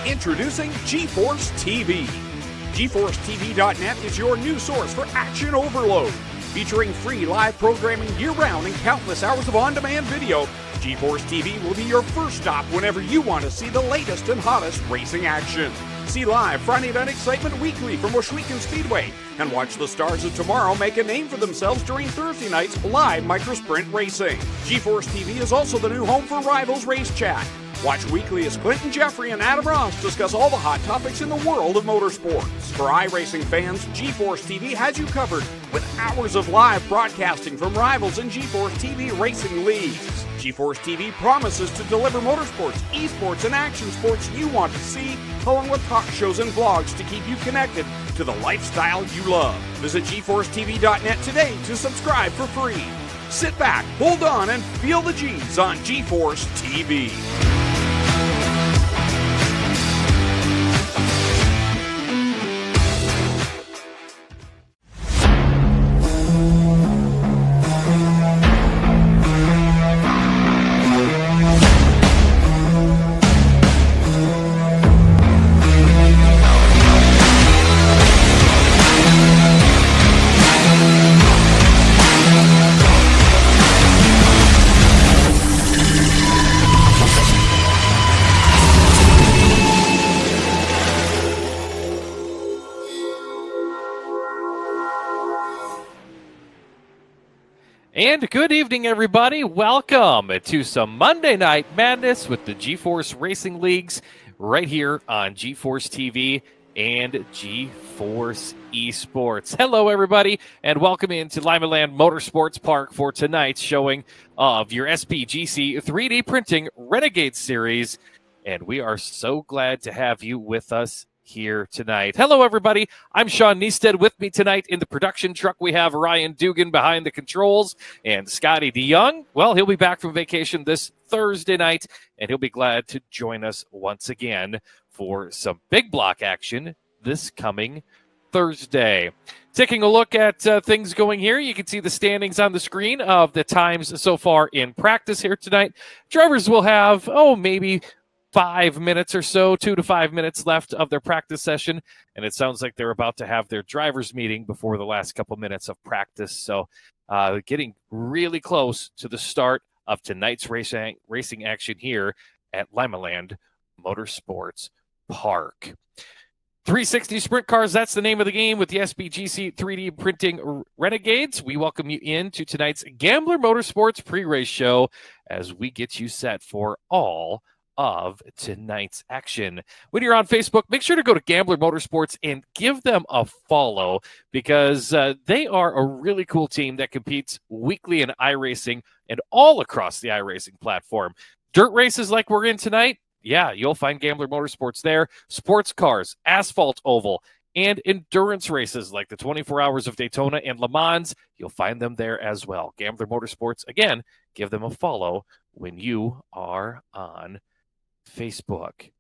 Introducing GForceTV. GForceTV.net is your new source for action overload. Featuring free live programming year-round and countless hours of on-demand video, GForceTV will be your first stop whenever you want to see the latest and hottest racing action. See live Friday Night Excitement weekly from Washougal Speedway, and watch the stars of tomorrow make a name for themselves during Thursday night's live microsprint racing. GForceTV is also the new home for Rivals Race Chat. Watch weekly as Clinton Jeffrey and Adam Ross discuss all the hot topics in the world of motorsports. For iRacing fans, GForceTV has you covered with hours of live broadcasting from Rivals and GForceTV racing leagues. GForceTV promises to deliver motorsports, esports, and action sports you want to see, along with talk shows and vlogs to keep you connected to the lifestyle you love. Visit GForceTV.net today to subscribe for free. Sit back, hold on, and feel the G's on GForceTV. And good evening, everybody. Welcome to some Monday Night Madness with the GeForce Racing Leagues right here on GeForce TV and GeForce Esports. Hello, everybody, and welcome into Lima Land Motorsports Park for tonight's showing of your SPGC 3D Printing Renegades Series. And we are so glad to have you with us here tonight. Hello, everybody. I'm Sean Neisted. With me tonight in the production truck, we have Ryan Dugan behind the controls and Scotty DeYoung. Well, he'll be back from vacation this Thursday night, and he'll be glad to join us once again for some big block action this coming Thursday. Taking a look at things going here, you can see the standings on the screen of the times so far in practice here tonight. Drivers will have, maybe 5 minutes or so, 2 to 5 minutes left of their practice session, and it sounds like they're about to have their drivers meeting before the last couple minutes of practice. So getting really close to the start of tonight's racing action here at Lima Land Motorsports Park. 360 Sprint Cars, that's the name of the game with the SPGC 3D Printing Renegades. We welcome you into tonight's Gambler Motorsports pre-race show as we get you set for all of tonight's action. When you're on Facebook, make sure to go to Gambler Motorsports and give them a follow, because they are a really cool team that competes weekly in iRacing and all across the iRacing platform. Dirt races like we're in tonight, yeah, you'll find Gambler Motorsports there. Sports cars, asphalt oval, and endurance races like the 24 Hours of Daytona and Le Mans, you'll find them there as well. Gambler Motorsports, again, give them a follow when you are on Facebook.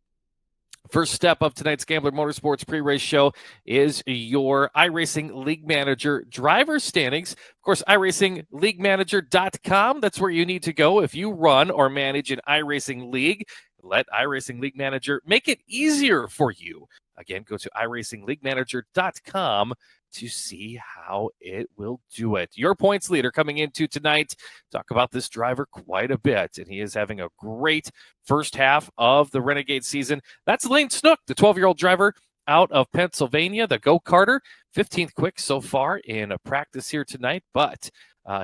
First step of tonight's Gambler Motorsports pre-race show is your iRacing League Manager driver standings. Of course, iRacingLeagueManager.com. That's where you need to go if you run or manage an iRacing League. Let iRacing League Manager make it easier for you. Again, go to iRacingLeagueManager.com to see how it will do it. Your points leader coming into tonight. Talk about this driver quite a bit, and he is having a great first half of the Renegade season. That's Lane Snook, the 12-year-old driver out of Pennsylvania, the go-karter. 15th quick so far in a practice here tonight, but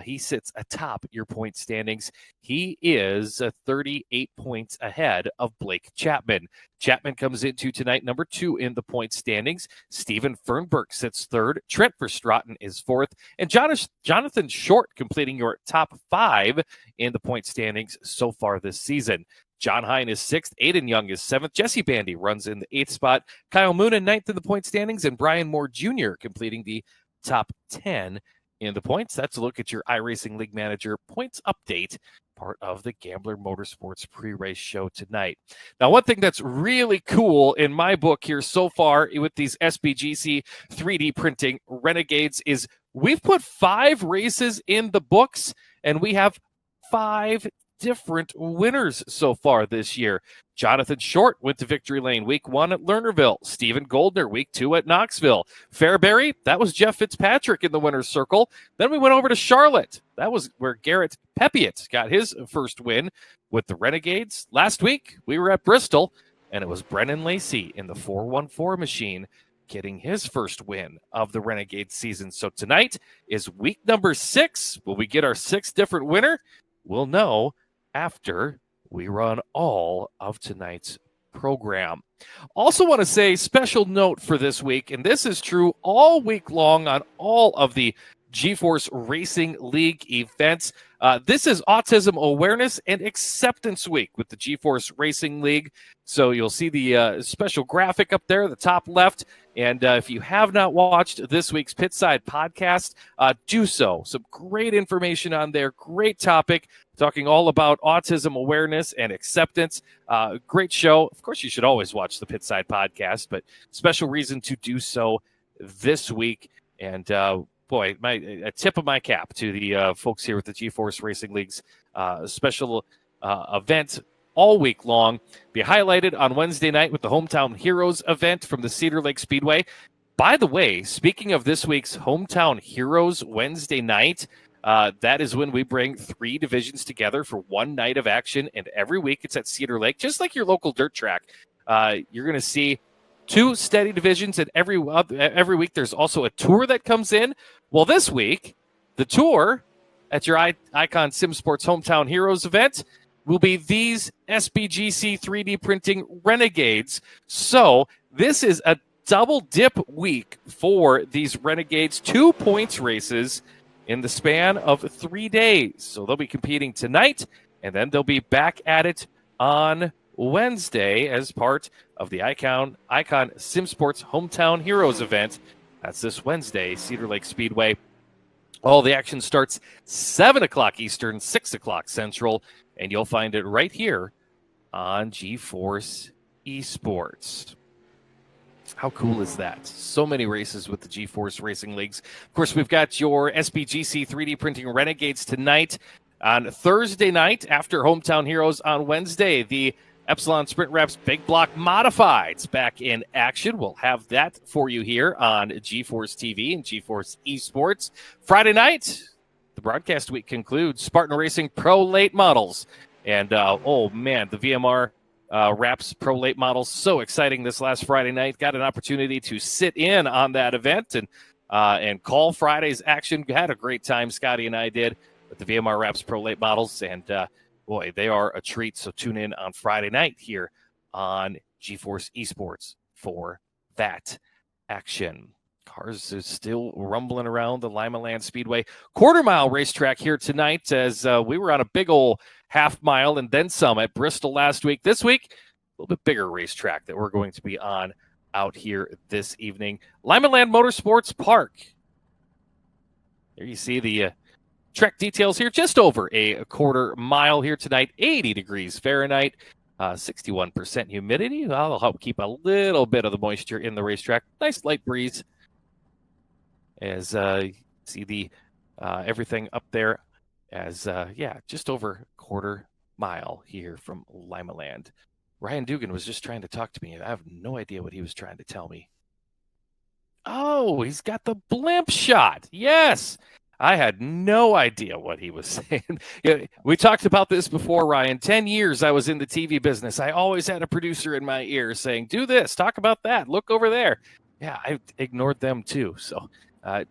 he sits atop your point standings. He is 38 points ahead of Blake Chapman. Chapman comes into tonight number 2 in the point standings. Steven Fernberg sits 3rd. Trent Verstraeten is 4th. And Jonathan Short completing your top 5 in the point standings so far this season. John Hine is 6th. Aiden Young is 7th. Jesse Bandy runs in the 8th spot. Kyle Moonen 9th in the point standings. And Brian Moore Jr. completing the top 10 in the points. That's a look at your iRacing League Manager points update, part of the Gambler Motorsports pre-race show tonight. Now, one thing that's really cool in my book here so far with these SPGC 3D printing Renegades is we've put 5 races in the books, and we have 5 different winners so far this year. Jonathan Short went to Victory Lane week 1 at Lernerville. Stephen Goldner week 2 at Knoxville. Fairbury, that was Jeff Fitzpatrick in the winner's circle. Then we went over to Charlotte. That was where Garrett Pepiot got his first win with the Renegades. Last week, we were at Bristol, and it was Brennan Lacey in the 414 machine getting his first win of the Renegade season. So tonight is week number 6. Will we get our 6th different winner? We'll know after we run all of tonight's program. Also want to say special note for this week, and this is true all week long on all of the GeForce Racing League events. This is Autism Awareness and Acceptance Week with the GeForce Racing League. So you'll see the special graphic up there, the top left. And if you have not watched this week's Pitside podcast, do so. Some great information on there. Great topic, talking all about autism awareness and acceptance. Great show. Of course, you should always watch the Pitside podcast, but special reason to do so this week. And boy, a tip of my cap to the folks here with the GeForce Racing League's special event all week long. Be highlighted on Wednesday night with the Hometown Heroes event from the Cedar Lake Speedway. By the way, speaking of this week's Hometown Heroes Wednesday night, that is when we bring 3 divisions together for one night of action, and every week it's at Cedar Lake, just like your local dirt track. You're going to see 2 steady divisions, and every week there's also a tour that comes in. Well, this week, the tour at your Icon Sim Sports Hometown Heroes event will be these SBGC 3D printing Renegades. So this is a double dip week for these Renegades, 2 points races in the span of 3 days. So they'll be competing tonight, and then they'll be back at it on Wednesday as part of the Icon Sim Sports Hometown Heroes event. That's this Wednesday, Cedar Lake Speedway. All the action starts 7 o'clock Eastern, 6 o'clock Central, and you'll find it right here on GeForce Esports. How cool is that? So many races with the GeForce Racing Leagues. Of course, we've got your SBGC 3D printing Renegades tonight. On Thursday night, after Hometown Heroes on Wednesday, the Epsilon Sprint Reps Big Block Modifieds back in action. We'll have that for you here on GeForce TV and GeForce Esports. Friday night, the broadcast week concludes Spartan Racing Pro Late Models. And, oh, man, the VMR Wraps Pro Late Models, so exciting this last Friday night. Got an opportunity to sit in on that event and call Friday's action. Had a great time, Scotty and I did, with the VMR Wraps Pro Late Models. And, boy, they are a treat. So tune in on Friday night here on GeForce Esports for that action. Cars are still rumbling around the Lima Land Speedway quarter mile racetrack here tonight, as we were on a big old half mile and then some at Bristol last week. This week, a little bit bigger racetrack that we're going to be on out here this evening. Lima Land Motorsports Park. There you see the track details here, just over a quarter mile here tonight, 80 degrees Fahrenheit, 61% humidity. That'll help keep a little bit of the moisture in the racetrack. Nice light breeze. As you see the everything up there as, just over a quarter mile here from Lima Land. Ryan Dugan was just trying to talk to me. I have no idea what he was trying to tell me. Oh, he's got the blimp shot. Yes. I had no idea what he was saying. We talked about this before, Ryan. 10 years I was in the TV business. I always had a producer in my ear saying, do this, talk about that, look over there. Yeah, I ignored them too. So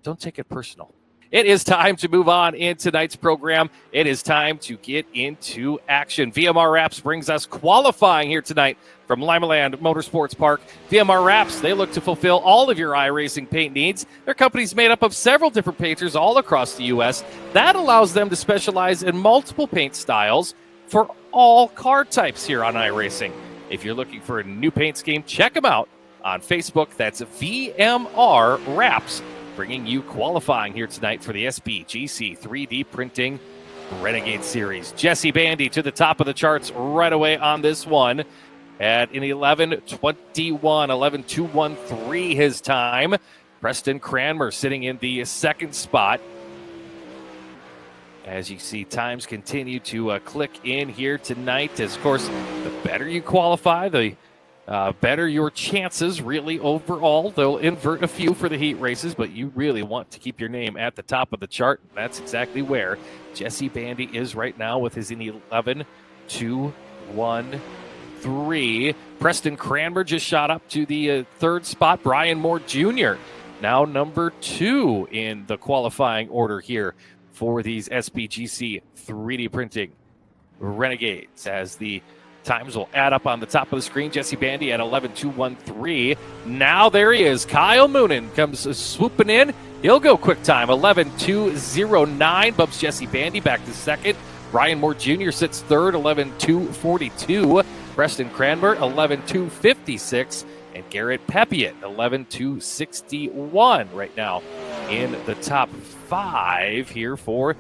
don't take it personal. It is time to move on in tonight's program. It is time to get into action. VMR Wraps brings us qualifying here tonight from Lima Land Motorsports Park. VMR Wraps, they look to fulfill all of your iRacing paint needs. Their company's made up of several different painters all across the U.S. That allows them to specialize in multiple paint styles for all car types here on iRacing. If you're looking for a new paint scheme, check them out on Facebook. That's VMR Wraps, bringing you qualifying here tonight for the SBGC 3D Printing Renegade Series. Jesse Bandy to the top of the charts right away on this one at an 11:21, 11:213 his time. Preston Cranmer sitting in the second spot. As you see, times continue to click in here tonight. As, of course, the better you qualify, the better your chances really overall. They'll invert a few for the heat races, but you really want to keep your name at the top of the chart. That's exactly where Jesse Bandy is right now with his 11-2-1-3. Preston Cranmer just shot up to the third spot. Brian Moore Jr. now number 2 in the qualifying order here for these SPGC 3D printing Renegades, as the times will add up on the top of the screen. Jesse Bandy at 11-2-1-3. Now there he is. Kyle Moonen comes swooping in. He'll go quick time. 11-2-0-9. Bumps Jesse Bandy back to second. Brian Moore Jr. sits third. 11-2-42. Preston Cranmer 11-2-56. And Garrett Pepiot 11-2-61 right now in the top 5 here for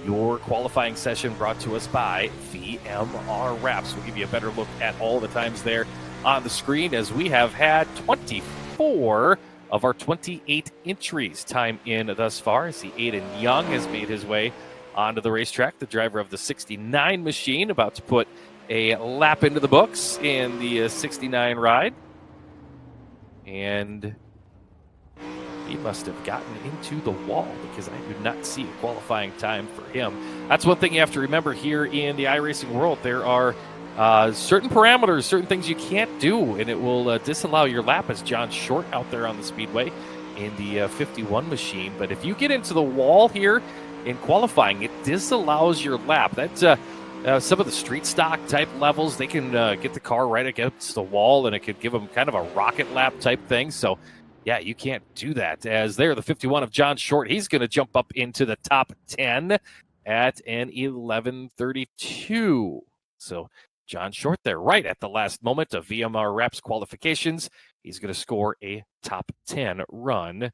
your qualifying session, brought to us by VMR Wraps. We'll give you a better look at all the times there on the screen, as we have had 24 of our 28 entries time in thus far. I see Aiden Young has made his way onto the racetrack, the driver of the 69 machine, about to put a lap into the books in the 69 ride. And he must have gotten into the wall, because I do not see a qualifying time for him. That's one thing you have to remember here in the iRacing world. There are certain parameters, certain things you can't do, and it will disallow your lap, as John Short out there on the speedway in the 51 machine. But if you get into the wall here in qualifying, it disallows your lap. That's some of the street stock type levels. They can get the car right against the wall, and it could give them kind of a rocket lap type thing. So yeah, you can't do that. As there, the 51 of John Short, he's going to jump up into the top 10 at an 11:32. So John Short there, right at the last moment of VMR Wraps qualifications. He's going to score a top 10 run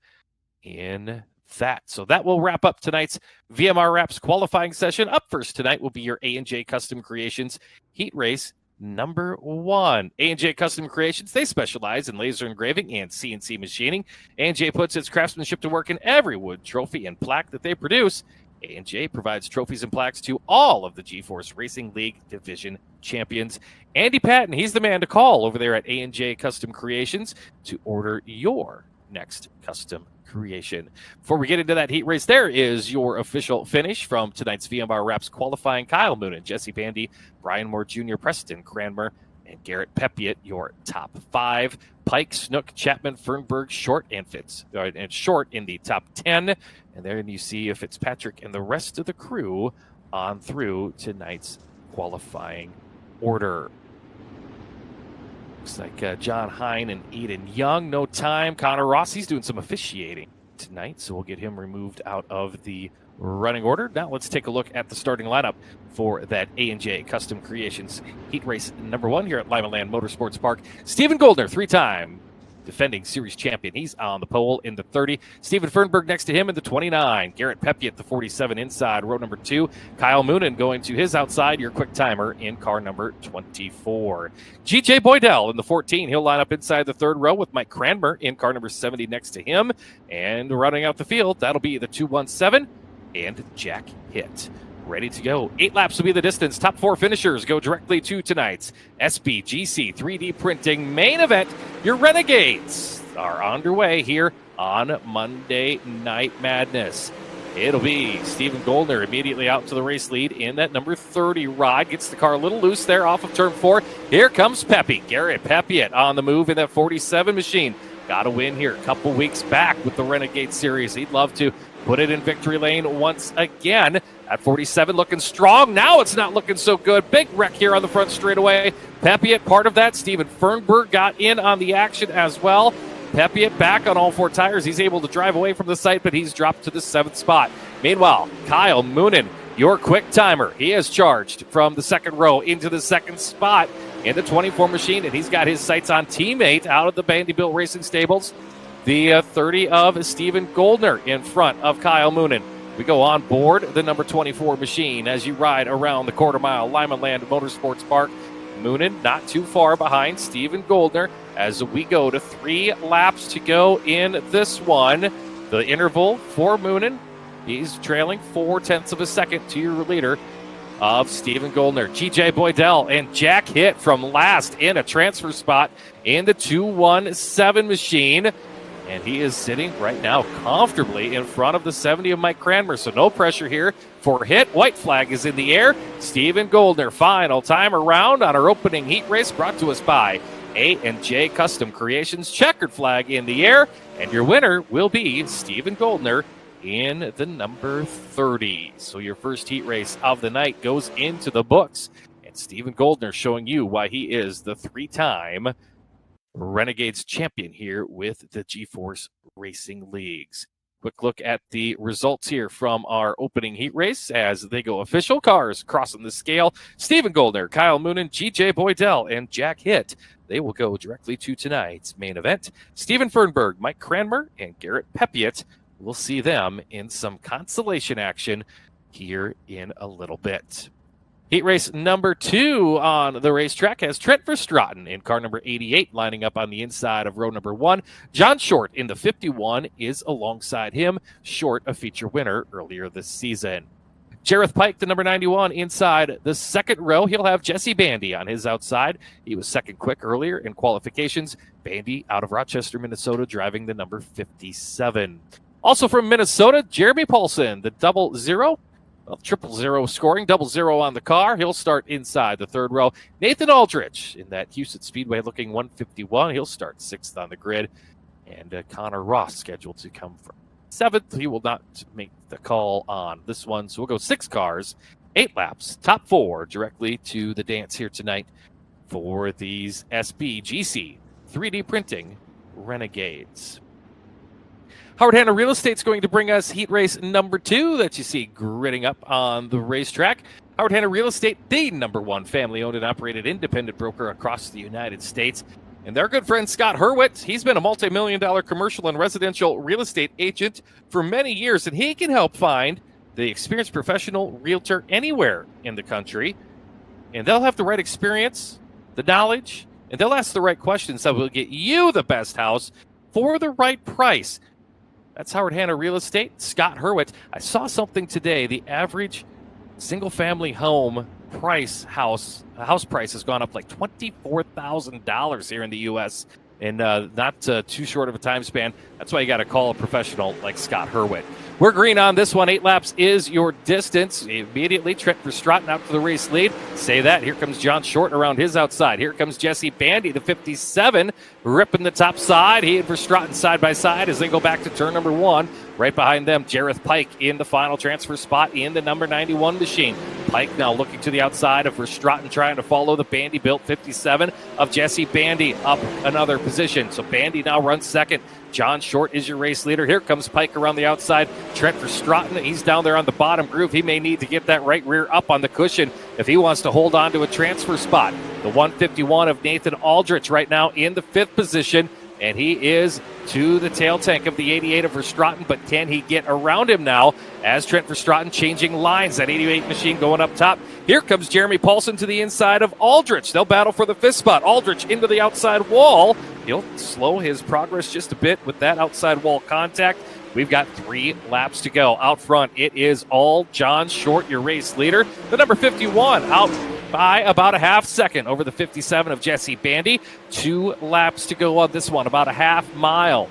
in that. So that will wrap up tonight's VMR Wraps qualifying session. Up first tonight will be your A&J Custom Creations Heat Race number 1. A&J Custom Creations, they specialize in laser engraving and CNC machining. A&J puts its craftsmanship to work in every wood trophy and plaque that they produce. A&J provides trophies and plaques to all of the GeForce Racing League Division champions. Andy Patton, he's the man to call over there at A&J Custom Creations to order your next custom creation. Before we get into that heat race, there is your official finish from tonight's VMR Wraps qualifying. Kyle Moonen, Jesse Bandy, Brian Moore Jr., Preston Cranmer, and Garrett Pepiot, your top 5. Pike, Snook, Chapman, Fernberg, Short, and Short in the top 10. And then you see Fitzpatrick and the rest of the crew on through tonight's qualifying order. Looks like John Hine and Aiden Young, no time. Connor Rossi's doing some officiating tonight, so we'll get him removed out of the running order. Now let's take a look at the starting lineup for that A&J Custom Creations Heat Race number 1 here at Lima Land Motorsports Park. Stephen Goldner, 3-time defending series champion. He's on the pole in the 30. Stephen Fernberg next to him in the 29. Garrett Pepiot, the 47 inside, row number 2. Kyle Moonen going to his outside, your quick timer in car number 24. GJ Boydell in the 14. He'll line up inside the third row with Mike Cranmer in car number 70 next to him. And running out the field, that'll be the 217 and Jack Hitt. Ready to go. 8 laps will be the distance. Top 4 finishers go directly to tonight's SPGC 3D printing main event. Your Renegades are underway here on Monday Night Madness. It'll be Stephen Goldner immediately out to the race lead in that number 30 ride. Gets the car a little loose there off of turn 4. Here comes Peppy. Garrett Pepiot on the move in that 47 machine. Got a win here a couple weeks back with the Renegade Series. He'd love to put it in victory lane once again. At 47, looking strong. Now it's not looking so good. Big wreck here on the front straightaway. Pepiot, part of that. Stephen Fernberg got in on the action as well. Pepiot back on all 4 tires. He's able to drive away from the site, but he's dropped to the 7th spot. Meanwhile, Kyle Moonen, your quick timer. He has charged from the 2nd row into the 2nd spot in the 24 machine, and he's got his sights on teammate out of the Vanderbilt Racing Stables. The 30 of Stephen Goldner in front of Kyle Moonen. We go on board the number 24 machine as you ride around the quarter-mile Lima Land Motorsports Park. Moonen not too far behind Stephen Goldner as we go to 3 laps to go in this one. The interval for Moonen He's trailing 0.4 of a second to your leader of Stephen Goldner. GJ Boydell and Jack Hitt from last in a transfer spot in the 217 machine. And he is sitting right now comfortably in front of the 70 of Mike Cranmer. So no pressure here for Hitt. White flag is in the air. Stephen Goldner, final time around on our opening heat race, brought to us by A&J Custom Creations. Checkered flag in the air. And your winner will be Stephen Goldner in the number 30. So your first heat race of the night goes into the books. And Stephen Goldner showing you why he is the 3-time Renegades champion here with the GeForce Racing Leagues. Quick look at the results here from our opening heat race as they go official. Cars crossing the scale. Stephen Goldner, Kyle Moonen, GJ Boydell, and Jack Hitt. They will go directly to tonight's main event. Stephen Fernberg, Mike Cranmer, and Garrett Pepiot. We'll see them in some consolation action here in a little bit. Heat race number 2 on the racetrack has Trent Verstraeten in car number 88 lining up on the inside of row number 1. John Short in the 51 is alongside him. Short, a feature winner earlier this season. Jareth Pike, the number 91, inside the second row. He'll have Jesse Bandy on his outside. He was second quick earlier in qualifications. Bandy out of Rochester, Minnesota, driving the number 57. Also from Minnesota, Jeremy Paulson, the 00. Well, 000 scoring, 00 on the car. He'll start inside the third row. Nathan Aldrich in that Houston Speedway looking 151. He'll start 6th on the grid. And Connor Ross scheduled to come from 7th. He will not make the call on this one. So we'll go 6 cars, 8 laps, top 4 directly to the dance here tonight for these SBGC 3D printing Renegades. Howard Hanna Real Estate's going to bring us heat race number 2 that you see gritting up on the racetrack. Howard Hanna Real Estate, the number 1 family-owned and operated independent broker across the United States. And their good friend Scott Hurwitz, he's been a multi-million-dollar commercial and residential real estate agent for many years, and he can help find the experienced professional realtor anywhere in the country. And they'll have the right experience, the knowledge, and they'll ask the right questions that will get you the best house for the right price. That's Howard Hanna Real Estate, Scott Hurwitz. I saw something today. The average single-family home house price has gone up like $24,000 here in the U.S. in not too short of a time span. That's why you got to call a professional like Scott Hurwitz. We're green on this one. 8 laps is your distance. Immediately, Trent Verstraeten out to the race lead. Say that. Here comes John Short around his outside. Here comes Jesse Bandy, the 57, ripping the top side. He and Verstraeten side by side as they go back to turn number 1. Right behind them, Jareth Pike in the final transfer spot in the number 91 machine. Pike now looking to the outside of Verstraeten, trying to follow the Bandy-built 57 of Jesse Bandy up another position. So Bandy now runs second. John Short is your race leader. Here comes Pike around the outside. Trent Verstraeten, he's down there on the bottom groove. He may need to get that right rear up on the cushion if he wants to hold on to a transfer spot. The 151 of Nathan Aldrich right now in the 5th position. And he is to the tail tank of the 88 of Verstraeten, but can he get around him now as Trent Verstraeten changing lines? That 88 machine going up top. Here comes Jeremy Paulson to the inside of Aldrich. They'll battle for the 5th spot. Aldrich into the outside wall. He'll slow his progress just a bit with that outside wall contact. We've got 3 laps to go. Out front, it is all John Short, your race leader. The number 51 out by about a half second over the 57 of Jesse Bandy. 2 laps to go on this one, about a half mile.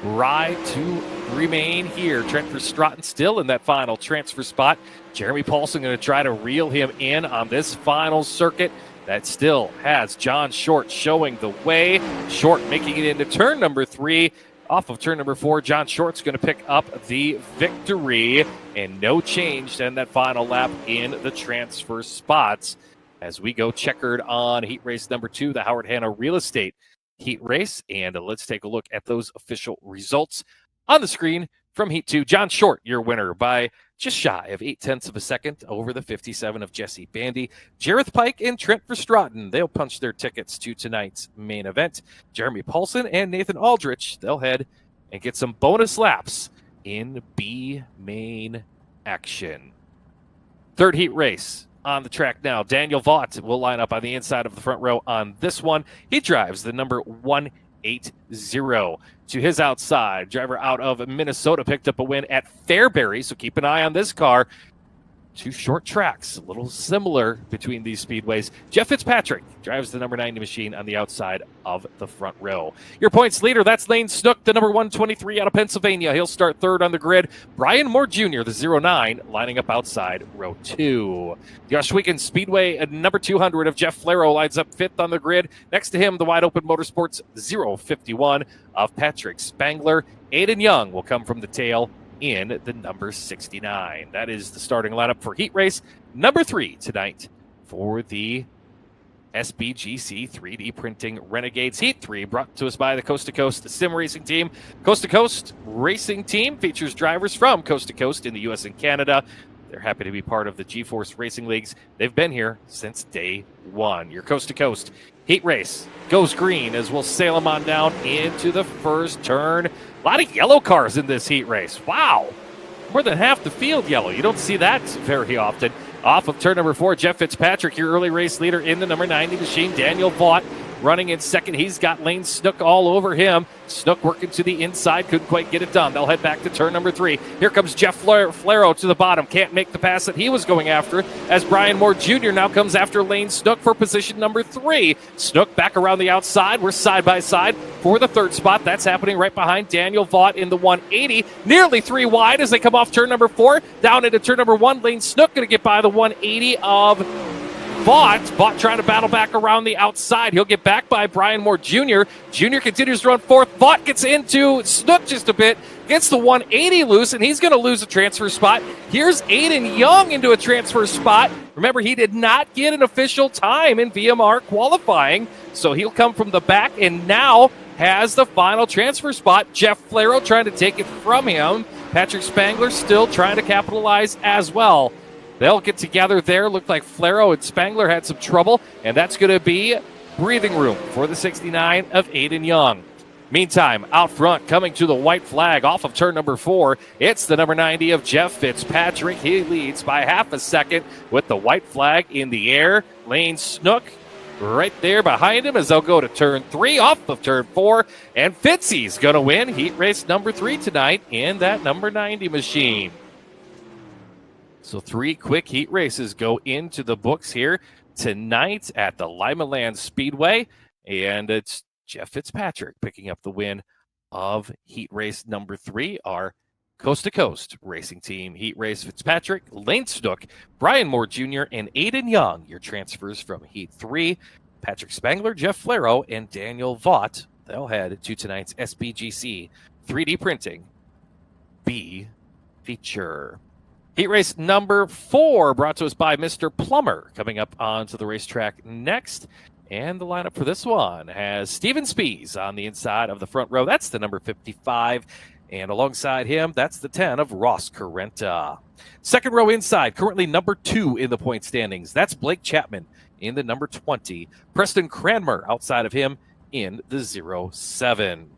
Ride to remain here. Trent Verstraeten still in that final transfer spot. Jeremy Paulson going to try to reel him in on this final circuit that still has John Short showing the way. Short making it into turn number 3. Off of turn number 4, John Short's going to pick up the victory, and no change to end that final lap in the transfer spots as we go checkered on heat race number 2, the Howard Hanna Real Estate heat race. And let's take a look at those official results on the screen from heat 2. John Short, your winner by just shy of 0.8 of a second over the 57 of Jesse Bandy. Jareth Pike and Trent Verstraeten, they'll punch their tickets to tonight's main event. Jeremy Paulson and Nathan Aldrich, they'll head and get some bonus laps in B main action. Third heat race on the track now. Daniel Vaught will line up on the inside of the front row on this one. He drives the number 1 8-0. To his outside, driver out of Minnesota picked up a win at Fairbury, so keep an eye on this car. Two short tracks, a little similar between these speedways. Jeff Fitzpatrick drives the number 90 machine on the outside of the front row. Your points leader, that's Lane Snook, the number 123 out of Pennsylvania. He'll start third on the grid. Brian Moore Jr., the 09, lining up outside row 2. The Oshwegan Speedway, number 200 of Jeff Flero lines up fifth on the grid. Next to him, the Wide Open Motorsports 051 of Patrick Spangler. Aiden Young will come from the tail in the number 69. That is the starting lineup for heat race number 3 tonight for the SBGC 3D Printing Renegades Heat 3, brought to us by the Coast to Coast Sim Racing Team. Coast to Coast Racing Team features drivers from coast to coast in the U.S. and Canada. They're happy to be part of the GForce Racing Leagues. They've been here since day one. Your Coast to Coast Heat Race goes green as we'll sail them on down into the first turn. A lot of yellow cars in this heat race. Wow. More than half the field yellow. You don't see that very often. Off of turn number 4, Jeff Fitzpatrick, your early race leader in the number 90 machine. Daniel Vaught running in second. He's got Lane Snook all over him. Snook working to the inside. Couldn't quite get it done. They'll head back to turn number 3. Here comes Jeff Flero to the bottom. Can't make the pass that he was going after as Brian Moore Jr. now comes after Lane Snook for position number 3. Snook back around the outside. We're side by side for the third spot. That's happening right behind Daniel Vaught in the 180. Nearly 3 wide as they come off turn number 4. Down into turn number 1. Lane Snook going to get by the 180 of Vaught. Vaught trying to battle back around the outside. He'll get back by Brian Moore Jr. Jr. continues to run fourth. Vaught gets into Snook just a bit. Gets the 180 loose, and he's going to lose a transfer spot. Here's Aiden Young into a transfer spot. Remember, he did not get an official time in VMR qualifying, so he'll come from the back and now has the final transfer spot. Jeff Flero trying to take it from him. Patrick Spangler still trying to capitalize as well. They'll get together there. Looked like Flero and Spangler had some trouble, and that's going to be breathing room for the 69 of Aiden Young. Meantime, out front, coming to the white flag off of turn number 4, it's the number 90 of Jeff Fitzpatrick. He leads by half a second with the white flag in the air. Lane Snook right there behind him as they'll go to turn 3 off of turn 4, and Fitzy's going to win heat race number 3 tonight in that number 90 machine. So 3 quick heat races go into the books here tonight at the Lima Land Speedway. And it's Jeff Fitzpatrick picking up the win of heat race number 3. Our Coast to Coast Racing Team heat race. Fitzpatrick, Lane Snook, Brian Moore Jr., and Aiden Young, your transfers from heat 3. Patrick Spangler, Jeff Flero, and Daniel Vaught. They'll head to tonight's SBGC 3D Printing B feature. Heat race number 4 brought to us by Mr. Plummer coming up onto the racetrack next. And the lineup for this one has Steven Spies on the inside of the front row. That's the number 55. And alongside him, that's the 10 of Ross Carenta. Second row inside, currently number 2 in the point standings. That's Blake Chapman in the number 20. Preston Cranmer outside of him in the 07.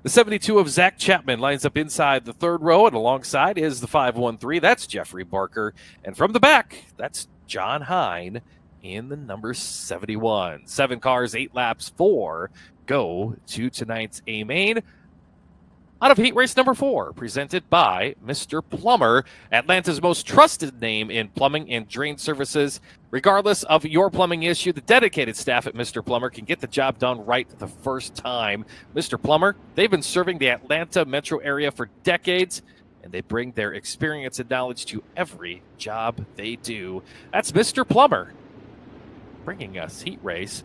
The 72 of Zach Chapman lines up inside the third row, and alongside is the 513. That's Jeffrey Barker. And from the back, that's John Hine in the number 71. 7 cars, 8 laps, 4 go to tonight's A main. Out of heat race number 4, presented by Mr. Plummer, Atlanta's most trusted name in plumbing and drain services. Regardless of your plumbing issue, the dedicated staff at Mr. Plummer can get the job done right the first time. Mr. Plummer, they've been serving the Atlanta metro area for decades, and they bring their experience and knowledge to every job they do. That's Mr. Plummer, bringing us heat race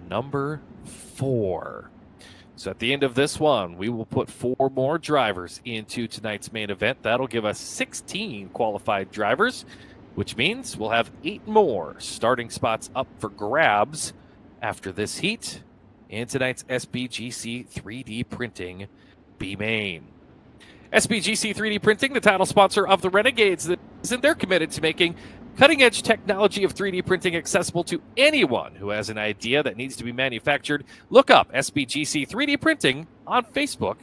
number 4. So at the end of this one, we will put 4 more drivers into tonight's main event. That'll give us 16 qualified drivers, which means we'll have 8 more starting spots up for grabs after this heat in tonight's SBGC 3D Printing B main. SBGC 3D Printing, the title sponsor of the Renegades, they're committed to making cutting-edge technology of 3D printing accessible to anyone who has an idea that needs to be manufactured. Look up SBGC 3D Printing on Facebook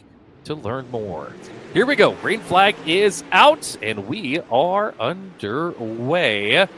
to learn more. Here we go. Green flag is out, and we are underway.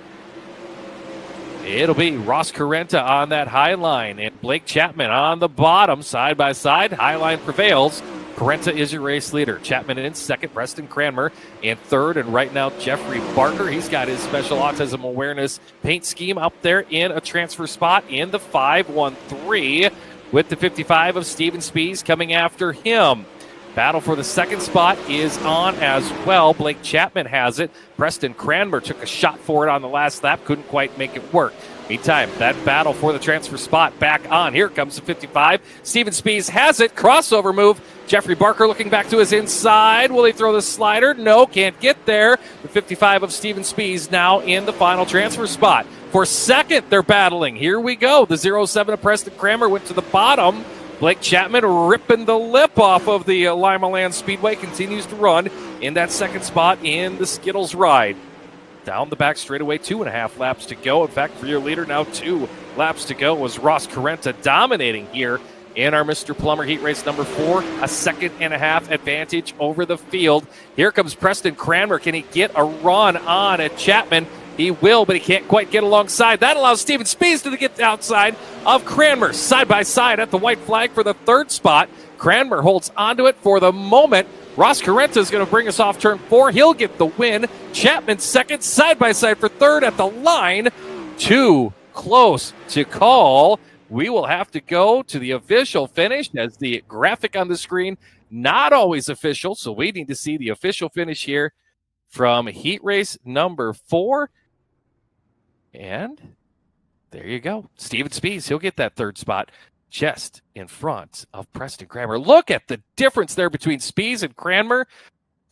It'll be Ross Carenta on that high line and Blake Chapman on the bottom, side by side. High line prevails. Carenta is your race leader. Chapman in second, Preston Cranmer in third, and right now Jeffrey Barker. He's got his special autism awareness paint scheme up there in a transfer spot in the 5-1-3 with the 55 of Steven Spees coming after him. Battle for the second spot is on as well. Blake Chapman has it. Preston Cranmer took a shot for it on the last lap, couldn't quite make it work. Meantime, that battle for the transfer spot back on. Here comes the 55. Steven Spees has it. Crossover move. Jeffrey Barker looking back to his inside. Will he throw the slider? No, can't get there. The 55 of Steven Spees now in the final transfer spot. For second, they're battling. Here we go. The 07 of Preston Cranmer went to the bottom. Blake Chapman ripping the lip off of the Lima Land Speedway continues to run in that second spot in the Skittles ride. Down the back straightaway, 2.5 laps to go. In fact, for your leader now, 2 laps to go was Ross Carenta dominating here in our Mr. Plummer Heat Race number 4. A 1.5 advantage over the field. Here comes Preston Cranmer. Can he get a run on at Chapman? He will, but he can't quite get alongside. That allows Steven Spees to get outside of Cranmer. Side by side at the white flag for the third spot. Cranmer holds onto it for the moment. Ross Carenta is going to bring us off turn 4. He'll get the win. Chapman second, side by side for third at the line. Too close to call. We will have to go to the official finish as the graphic on the screen, not always official, so we need to see the official finish here from heat race number 4. And there you go. Steven Spees, he'll get that third spot just in front of Preston Cranmer. Look at the difference there between Spees and Cranmer.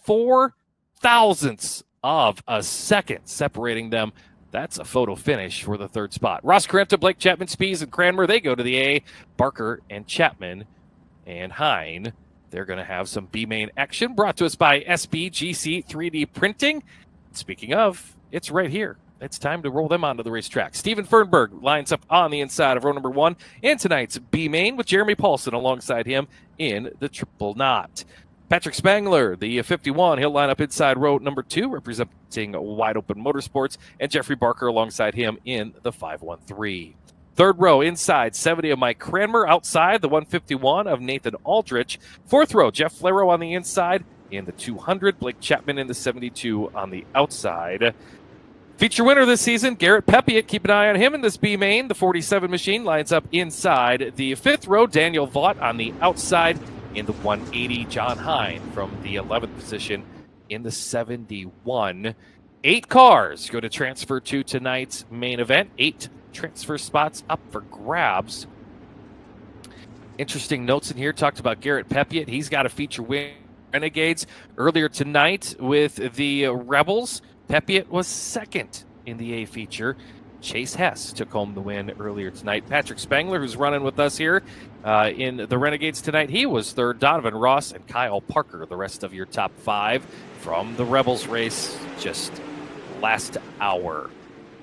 4 thousandths of a second separating them. That's a photo finish for the third spot. Ross Carenta, Blake Chapman, Spees, and Cranmer, they go to the A. Barker and Chapman and Hine, they're going to have some B-main action brought to us by SBGC 3D Printing. Speaking of, it's right here. It's time to roll them onto the racetrack. Steven Fernberg lines up on the inside of row number 1 in tonight's B-main with Jeremy Paulson alongside him in the triple knot. Patrick Spangler, the 51, he'll line up inside row number 2 representing Wide Open Motorsports, and Jeffrey Barker alongside him in the 513. Third row inside, 70 of Mike Cranmer. Outside, the 151 of Nathan Aldrich. Fourth row, Jeff Flero on the inside. In the 200, Blake Chapman in the 72 on the outside. Feature winner this season, Garrett Pepiot. Keep an eye on him in this B-main. The 47 machine lines up inside the fifth row. Daniel Vaught on the outside. In the 180, John Hine from the 11th position in the 71. 8 cars go to transfer to tonight's main event. 8 transfer spots up for grabs. Interesting notes in here. Talked about Garrett Pepiot. He's got a feature win. Renegades earlier tonight with the Rebels. Pepiot was second in the A feature. Chase Hess took home the win earlier tonight. Patrick Spangler, who's running with us here in the Renegades tonight, he was third. Donovan Ross and Kyle Parker, the rest of your top 5 from the Rebels race just last hour.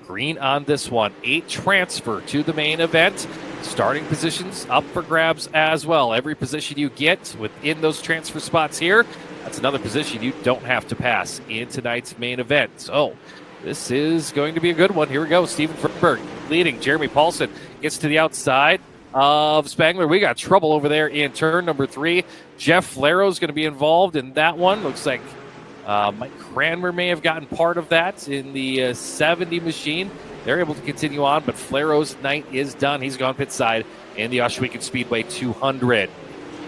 Green on this one. 8 transfer to the main event. Starting positions up for grabs as well. Every position you get within those transfer spots here, that's another position you don't have to pass in tonight's main event. So this is going to be a good one. Here we go. Steven Fernberg leading. Jeremy Paulson gets to the outside of Spangler. We got trouble over there in turn number 3. Jeff Flero is going to be involved in that one. Looks like Mike Cranmer may have gotten part of that in the 70 machine. They're able to continue on, but Flero's night is done. He's gone pit side in the Oshwegan Speedway 200.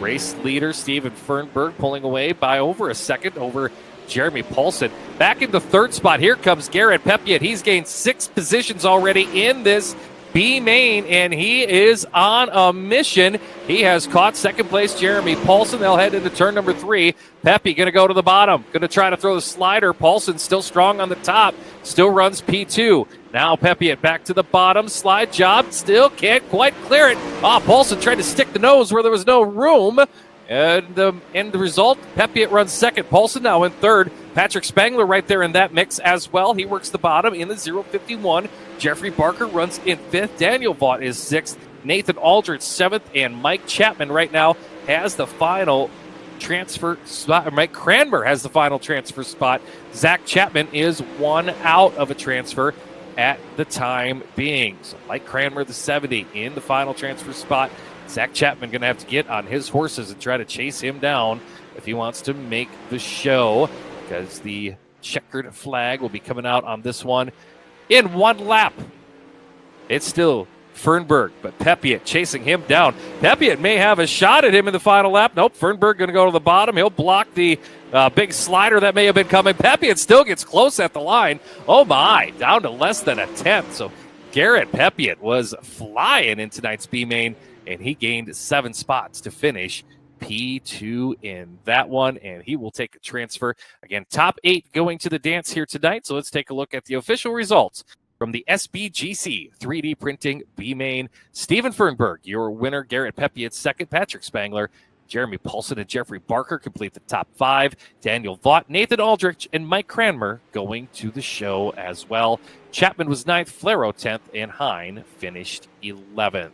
Race leader Steven Fernberg pulling away by over a second over Jeremy Paulson. Back in the third spot, here comes Garrett Pepiot. He's gained 6 positions already in this B-main, and he is on a mission. He has caught second place Jeremy Paulson. They'll head into turn number 3. Pepe going to go to the bottom. Going to try to throw the slider. Paulson still strong on the top. Still runs P2. Now Pepe back to the bottom. Slide job. Still can't quite clear it. Paulson tried to stick the nose where there was no room. And the end result, Pepe runs second. Paulson now in third. Patrick Spangler right there in that mix as well. He works the bottom in the 051. Jeffrey Barker runs in 5th. Daniel Vaught is 6th. Nathan Aldrich 7th. And Mike Chapman right now has the final transfer spot. Mike Cranmer has the final transfer spot. Zach Chapman is 1 out of a transfer at the time being. So Mike Cranmer, the 70, in the final transfer spot. Zach Chapman going to have to get on his horses and try to chase him down if he wants to make the show, because the checkered flag will be coming out on this one in one lap. It's still Fernberg, but Pepiot chasing him down. Pepiot may have a shot at him in the final lap. Nope, Fernberg going to go to the bottom. He'll block the big slider that may have been coming. Pepiot still gets close at the line. Oh my, down to less than a tenth. So Garrett Pepiot was flying in tonight's B main, and he gained 7 spots to finish P2 in that one, and he will take a transfer. Again, top 8 going to the dance here tonight. So let's take a look at the official results from the SBGC 3D Printing B Main. Steven Fernberg, your winner. Garrett Pepiot, second. Patrick Spangler, Jeremy Paulson, and Jeffrey Barker complete the top 5. Daniel Vaught, Nathan Aldrich, and Mike Cranmer going to the show as well. Chapman was 9th, Flero 10th, and Hine finished 11th.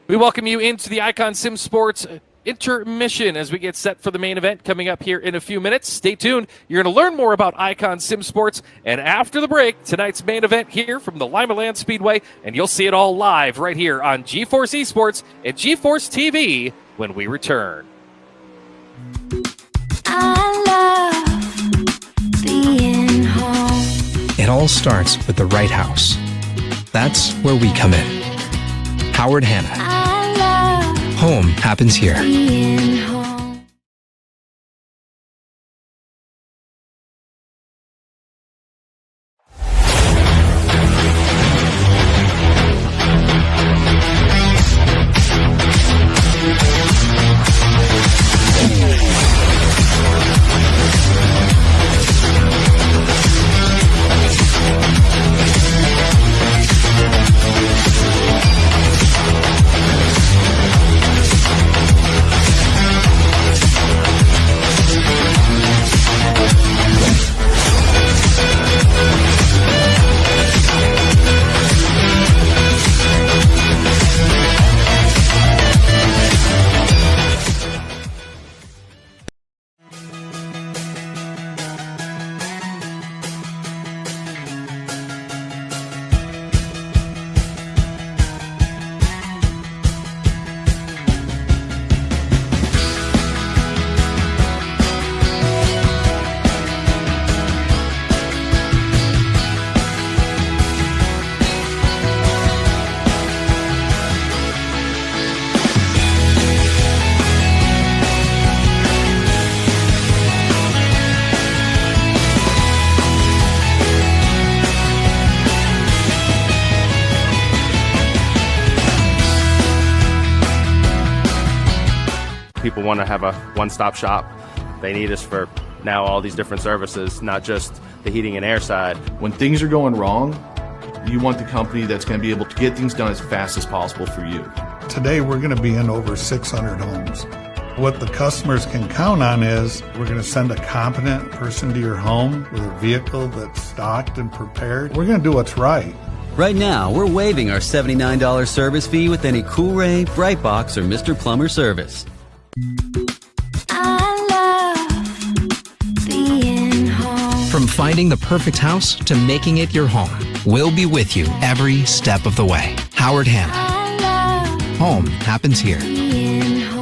We welcome you into the Icon Sim Sports intermission as we get set for the main event coming up here in a few minutes. Stay tuned. You're going to learn more about Icon Sim Sports, and after the break, tonight's main event here from the Lima Land Speedway, and you'll see it all live right here on GeForce Esports and GeForce TV when we return. I love being home. It all starts with the right house. That's where we come in. Howard Hanna. I love Home happens here. being home. People want to have a one-stop shop. They need us for now all these different services, not just the heating and air side. When things are going wrong, you want the company that's going to be able to get things done as fast as possible for you. Today, we're going to be in over 600 homes. What the customers can count on is we're going to send a competent person to your home with a vehicle that's stocked and prepared. We're going to do what's right. Right now, we're waiving our $79 service fee with any Cool-Ray, Brightbox, or Mr. Plumber service. I love being home. From finding the perfect house to making it your home, we'll be with you every step of the way. Howard Hanna. I love Home happens here. being home.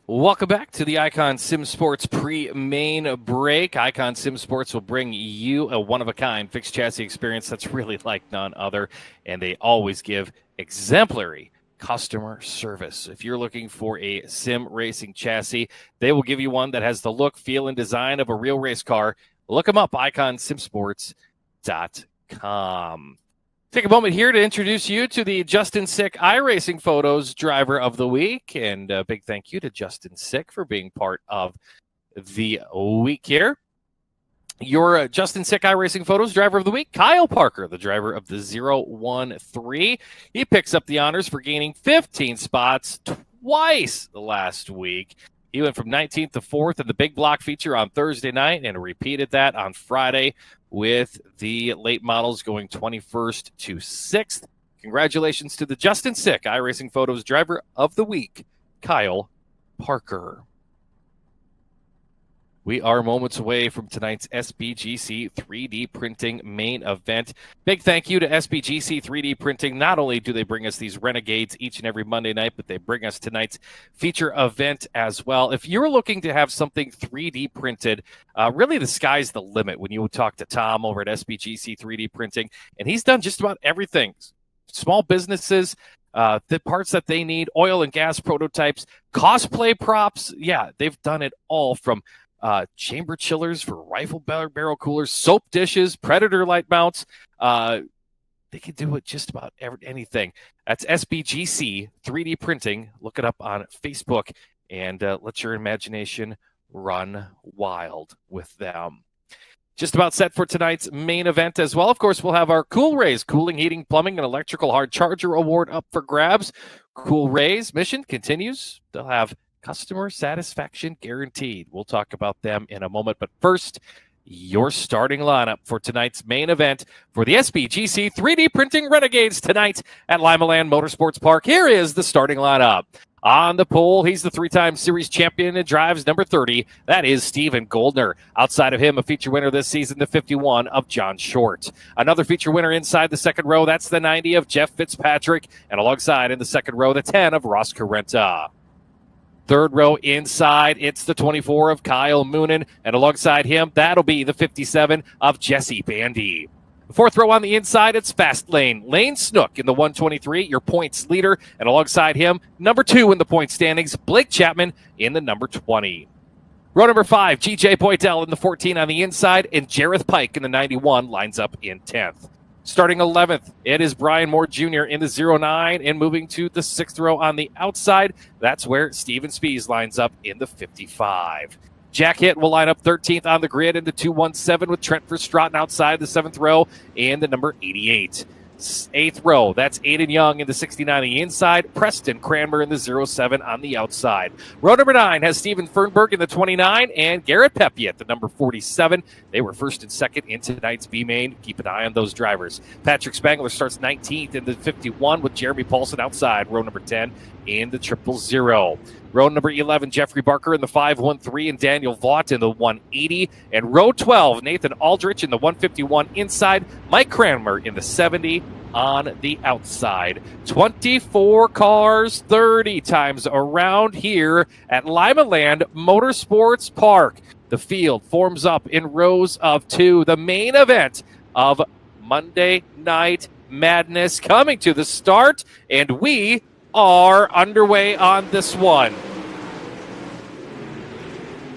Welcome back to the Icon Sim Sports pre-main break. Icon Sim Sports will bring you a one-of-a-kind fixed chassis experience that's really like none other, and they always give exemplary customer service. If you're looking for a sim racing chassis, they will give you one that has the look, feel, and design of a real race car. Look them up, iconsimsports.com. Take a moment here to introduce you to the Justin Sick iRacing Photos Driver of the Week. And a big thank you to Justin Sick for being part of the week here. Your Justin Sick iRacing Photos Driver of the Week, Kyle Parker, the driver of the 013. He picks up the honors for gaining 15 spots twice the last week. He went from 19th to 4th in the big block feature on Thursday night and repeated that on Friday with the late models going 21st to 6th. Congratulations to the Justin Sick iRacing Photos Driver of the Week, Kyle Parker. We are moments away from tonight's SBGC 3D printing main event. Big thank you to SBGC 3D printing. Not only do they bring us these Renegades each and every Monday night, but they bring us tonight's feature event as well. If you're looking to have something 3D printed, really the sky's the limit when you talk to Tom over at SBGC 3D printing. And he's done just about everything. Small businesses, the parts that they need, oil and gas prototypes, cosplay props. Yeah, they've done it all from chamber chillers for rifle barrel coolers, soap dishes, Predator light mounts. They can do it just about anything. That's SBGC 3D printing. Look it up on Facebook and let your imagination run wild with them. Just about set for tonight's main event as well. Of course, we'll have our Cool Rays Cooling, Heating, Plumbing, and Electrical Hard Charger Award up for grabs. Cool Rays mission continues. They'll have customer satisfaction guaranteed. We'll talk about them in a moment. But first, your starting lineup for tonight's main event for the SBGC 3D Printing Renegades tonight at Limaland Motorsports Park. Here is the starting lineup. On the pole, he's the three-time series champion and drives number 30. That is Steven Goldner. Outside of him, a feature winner this season, the 51 of John Short. Another feature winner inside the second row, that's the 90 of Jeff Fitzpatrick. And alongside in the second row, the 10 of Ross Carrenta. Third row inside, it's the 24 of Kyle Moonen. And alongside him, that'll be the 57 of Jesse Bandy. Fourth row on the inside, it's Fast Lane. Lane Snook in the 123, your points leader. And alongside him, number 2 in the point standings, Blake Chapman in the number 20. Row number 5, GJ Boydell in the 14 on the inside. And Jareth Pike in the 91 lines up in 10th. Starting 11th, it is Brian Moore Jr. in the 09 and moving to the 6th row on the outside. That's where Steven Spies lines up in the 55. Jack Hitt will line up 13th on the grid in the 217 with Trent Verstraeten outside the 7th row and the number 88. 8th row, that's Aiden Young in the 69 on the inside, Preston Cranmer in the 07 on the outside. Row number 9 has Steven Fernberg in the 29 and Garrett Pepe at the number 47. They were first and second in tonight's B-Main. Keep an eye on those drivers. Patrick Spangler starts 19th in the 51 with Jeremy Paulson outside, row number 10 in the 000. Row number 11, Jeffrey Barker in the 513 and Daniel Vaught in the 180. And row 12, Nathan Aldrich in the 151 inside, Mike Cranmer in the 70 on the outside. 24 cars, 30 times around here at Limaland Motorsports Park. The field forms up in rows of 2. The main event of Monday Night Madness coming to the start, and we are underway on this one.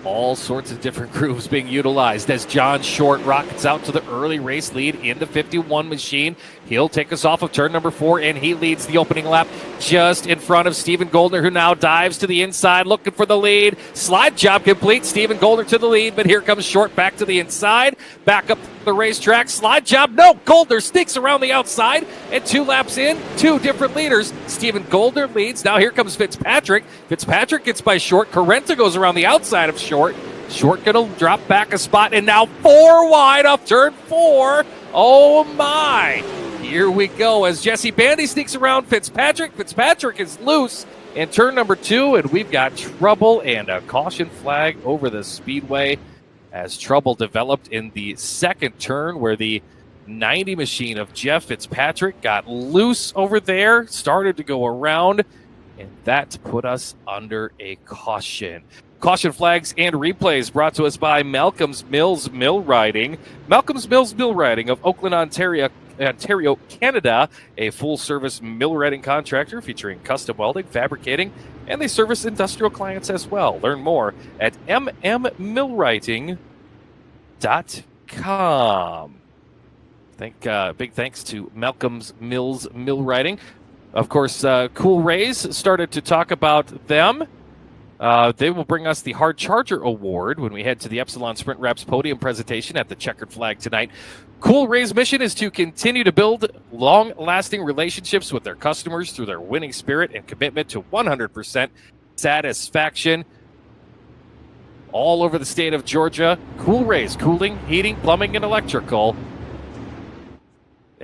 All sorts of different grooves being utilized as John Short rockets out to the early race lead in the 51 machine. He'll take us off of turn number 4, and he leads the opening lap just in front of Steven Goldner, who now dives to the inside looking for the lead. Slide job complete. Steven Goldner to the lead, but here comes Short back to the inside. Back up the racetrack. Slide job. No, Goldner sneaks around the outside, and 2 laps in, 2 different leaders. Steven Goldner leads. Now here comes Fitzpatrick. Fitzpatrick gets by Short. Carrenta goes around the outside of Short. Short going to drop back a spot, and now 4 wide off turn 4. Oh, my. Here we go as Jesse Bandy sneaks around Fitzpatrick. Fitzpatrick is loose in turn number 2, and we've got trouble and a caution flag over the speedway as trouble developed in the second turn where the 90 machine of Jeff Fitzpatrick got loose over there, started to go around, and that put us under a caution. Caution flags and replays brought to us by Malcolm's Mills Mill Riding. Malcolm's Mills Mill Riding of Oakland, Ontario, Canada, a full-service mill riding contractor featuring custom welding, fabricating, and they service industrial clients as well. Learn more at mmmillwriting.com. Big thanks to Malcolm's Mills Mill Riding. Of course, Cool Rays started to talk about them. They will bring us the Hard Charger Award when we head to the Epsilon Sprint Wraps podium presentation at the Checkered Flag tonight. Cool Ray's mission is to continue to build long-lasting relationships with their customers through their winning spirit and commitment to 100% satisfaction. All over the state of Georgia, Cool Ray's cooling, heating, plumbing, and electrical.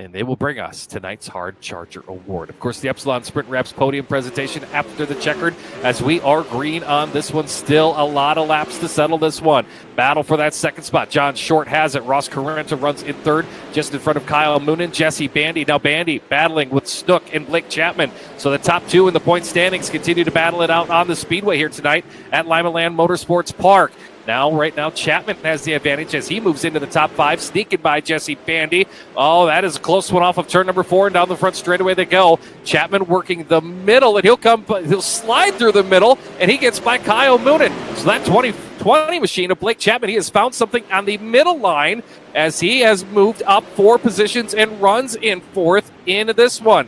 and they will bring us tonight's Hard Charger Award. Of course, the Epsilon Sprint Reps podium presentation after the checkered, as we are green on this one. Still a lot of laps to settle this one. Battle for that second spot. John Short has it. Ross Carrenta runs in third, just in front of Kyle Moonen. Jesse Bandy. Now Bandy battling with Snook and Blake Chapman. So the top two in the point standings continue to battle it out on the speedway here tonight at Lima Land Motorsports Park. Right now, Chapman has the advantage as he moves into the top five, sneaking by Jesse Bandy. Oh, that is a close one off of turn number 4, and down the front straightaway they go. Chapman working the middle, and he'll slide through the middle, and he gets by Kyle Moonen. So that 2020 machine of Blake Chapman, he has found something on the middle line as he has moved up 4 positions and runs in 4th in this one.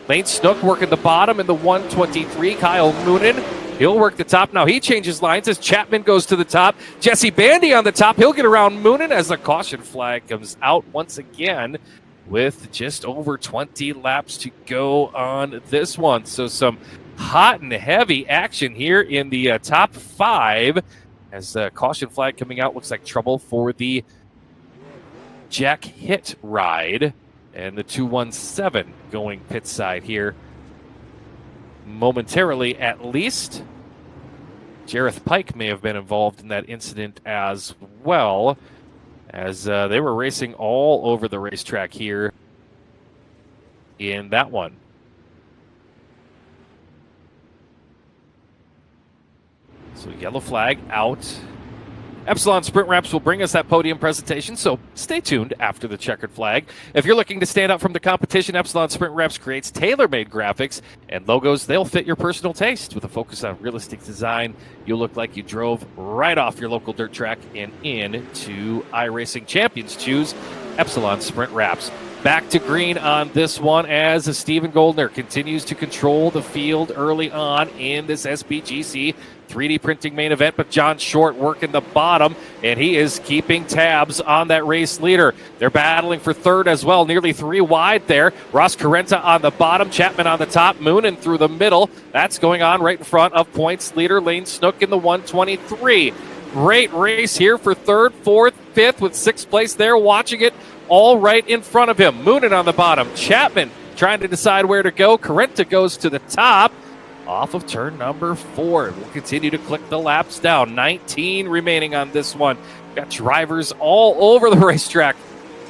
Lane Snook working the bottom in the 123. Kyle Moonen, he'll work the top. Now he changes lines as Chapman goes to the top. Jesse Bandy on the top. He'll get around Moonen as the caution flag comes out once again with just over 20 laps to go on this one. So some hot and heavy action here in the top 5 as the caution flag coming out. Looks like trouble for the Jack Hit ride. And the 217 going pit side here momentarily at least. Jareth Pike may have been involved in that incident as well, as they were racing all over the racetrack here in that one. So yellow flag out. Epsilon Sprint Reps will bring us that podium presentation, so stay tuned after the checkered flag. If you're looking to stand out from the competition, Epsilon Sprint Reps creates tailor-made graphics and logos. They'll fit your personal taste. With a focus on realistic design, you'll look like you drove right off your local dirt track and into iRacing champions. Choose Epsilon Sprint Reps. Back to green on this one as Stephen Goldner continues to control the field early on in this SBGC 3D printing main event, but John Short working the bottom, and he is keeping tabs on that race leader. They're battling for third as well, nearly 3 wide there. Ross Carrenta on the bottom, Chapman on the top, Moonen through the middle. That's going on right in front of points leader Lane Snook in the 123. Great race here for third, fourth, fifth with 6th place there, watching it all right in front of him. Moonen on the bottom, Chapman trying to decide where to go. Carrenta goes to the top off of turn number 4. We'll continue to click the laps down. 19 remaining on this one. Got drivers all over the racetrack.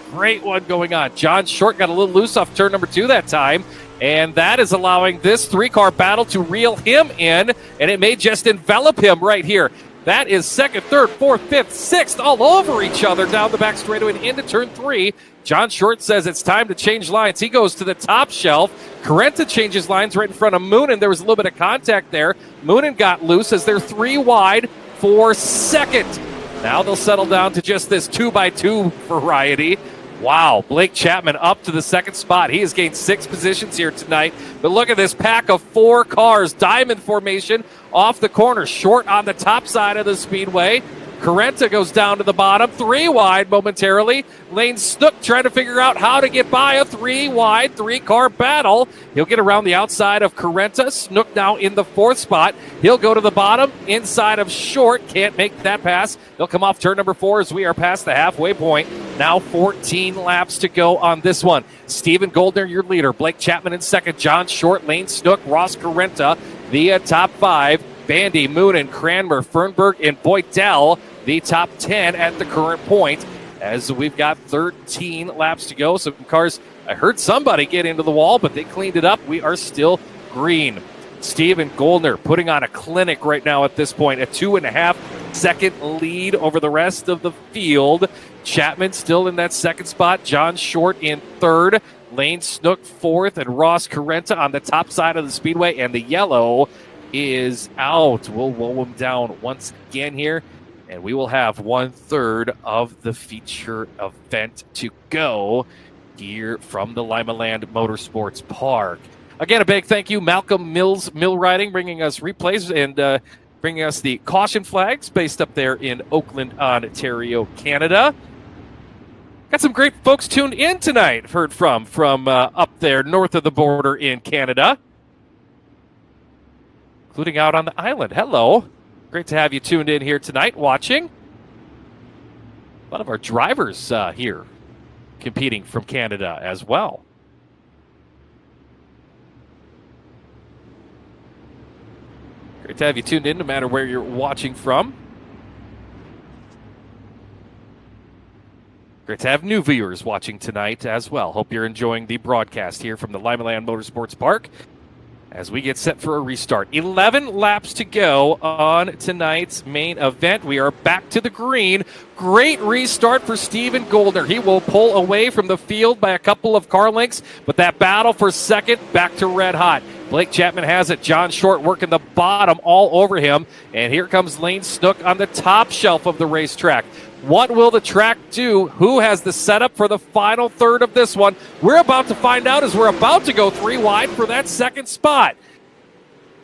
Great one going on. John Short got a little loose off turn number 2 that time, and that is allowing this 3-car battle to reel him in, and it may just envelop him right here. That is 2nd, 3rd, 4th, 5th, 6th, all over each other down the back straightaway and into turn 3. John Short says it's time to change lines. He goes to the top shelf. Carrenta changes lines right in front of Moonen. There was a little bit of contact there. Moonen got loose as they're 3 wide for 2nd. Now they'll settle down to just this 2x2 variety. Wow, Blake Chapman up to the 2nd spot. He has gained 6 positions here tonight. But look at this pack of 4 cars. Diamond formation off the corner. Short on the top side of the speedway. Carrenta goes down to the bottom, 3 wide momentarily. Lane Snook trying to figure out how to get by a 3 wide 3-car battle. He'll get around the outside of Carrenta. Snook now in the 4th spot. He'll go to the bottom inside of Short. Can't make that pass. He'll come off turn number 4 as we are past the halfway point. Now 14 laps to go on this one. Stephen Goldner, your leader. Blake Chapman in 2nd. John Short, Lane Snook, Ross Carrenta, the top 5. Bandy, Moonen, Cranmer, Fernberg, and Boydell, the top 10 at the current point, as we've got 13 laps to go. Some cars, I heard somebody get into the wall, but they cleaned it up. We are still green. Stephen Goldner putting on a clinic right now at this point, a 2.5-second lead over the rest of the field. Chapman still in that 2nd spot. John Short in 3rd. Lane Snook 4th, and Ross Carrenta on the top side of the speedway, and the yellow is out. We'll roll him down once again here, and we will have 1/3 of the feature event to go here from the Lima Land Motorsports Park. Again, a big thank you, Malcolm Mills Mill Riding, bringing us replays and bringing us the caution flags based up there in Oakland, Ontario, Canada. Got some great folks tuned in tonight, heard from up there north of the border in Canada, including out on the island. Hello. Great to have you tuned in here tonight watching. A lot of our drivers here competing from Canada as well. Great to have you tuned in no matter where you're watching from. Great to have new viewers watching tonight as well. Hope you're enjoying the broadcast here from the Limaland Motorsports Park as we get set for a restart. 11 laps to go on tonight's main event. We are back to the green. Great restart for Steven Goldner. He will pull away from the field by a couple of car lengths, but that battle for second back to red hot. Blake Chapman has it. John Short working the bottom all over him. And here comes Lane Snook on the top shelf of the racetrack. What will the track do? Who has the setup for the final third of this one? We're about to find out as we're about to go 3 wide for that second spot.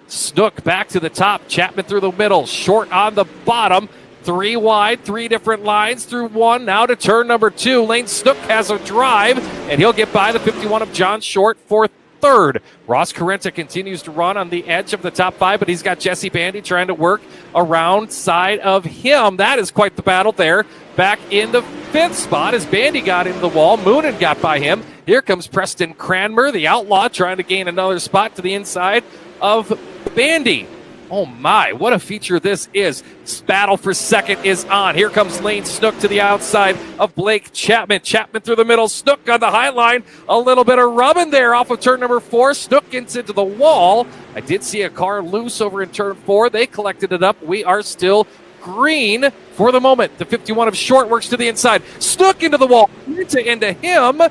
Snook back to the top. Chapman through the middle. Short on the bottom. 3 wide, 3 different lines through 1. Now to turn number 2. Lane Snook has a drive, and he'll get by the 51 of John Short for third. Ross Carenta continues to run on the edge of the top 5, but he's got Jesse Bandy trying to work around side of him. That is quite the battle there. Back in the 5th spot as Bandy got into the wall. Moonen got by him. Here comes Preston Cranmer, the outlaw, trying to gain another spot to the inside of Bandy. Oh my, what a feature this is. Battle for second is on. Here comes Lane Snook to the outside of Blake Chapman. Chapman through the middle. Snook on the high line. A little bit of rubbing there off of turn number 4. Snook gets into the wall. I did see a car loose over in turn 4. They collected it up. We are still green for the moment. The 51 of Short works to the inside. Snook into the wall. Into him.